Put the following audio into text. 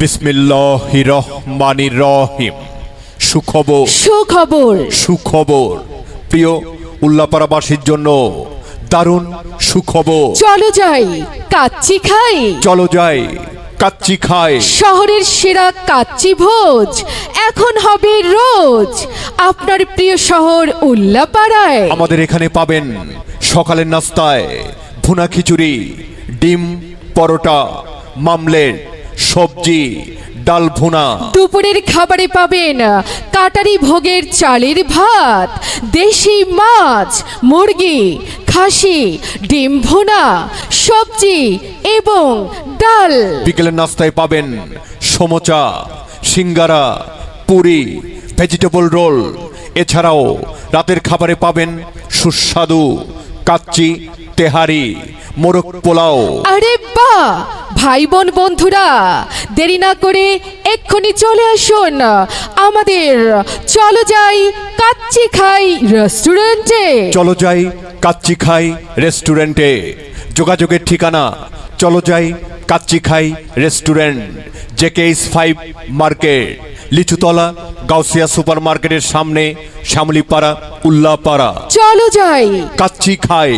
বিসমিল্লাহির রহমানির রহিম। সুখবর সুখবর সুখবর প্রিয় উল্লাপাড়াবাসীর জন্য দারুণ সুখবর। চলো যাই কাচ্চি খাই, চলো যাই কাচ্চি খাই। শহরের সেরা কাচ্চি ভোজ এখন হবে রোজ আপনার প্রিয় শহর উল্লাপাড়ায়। আমাদের এখানে পাবেন সকালের নাস্তায় ভুনা খিচুড়ি, ডিম পরোটা, মামলেট, সবজি, ডাল ভুনা। দুপুরের খাবারে পাবেন কাটারি ভোগের চালের ভাত, দেশি মাছ, মুরগি, খাসি, ডিম ভুনা, সবজি এবং ডাল। বিকেলের নাস্তায় পাবেন সমোচা, সিঙ্গারা, পুরি, ভেজিটেবল রোল। এছাড়াও রাতের খাবারে পাবেন সুস্বাদু কাচ্চি, তেহারি, মোরগ পোলাও। আরে বাহ, ভাই বোন বন্ধুরা, দেরি না করে এক্ষুনি চলে আসুন আমাদের চলো যাই কাচ্চি খাই রেস্টুরেন্টে। চলো যাই কাচ্চি খাই রেস্টুরেন্টে। যোগাযোগের ঠিকানা চলো যাই কাচ্চি খাই রেস্টুরেন্ট, JK5 মার্কেট, লিচুতলা, গাউসিয়া সুপার মার্কেটের সামনে, শ্যামলীপাড়া, উল্লাপাড়া। চলো যাই কাচ্চি খাই।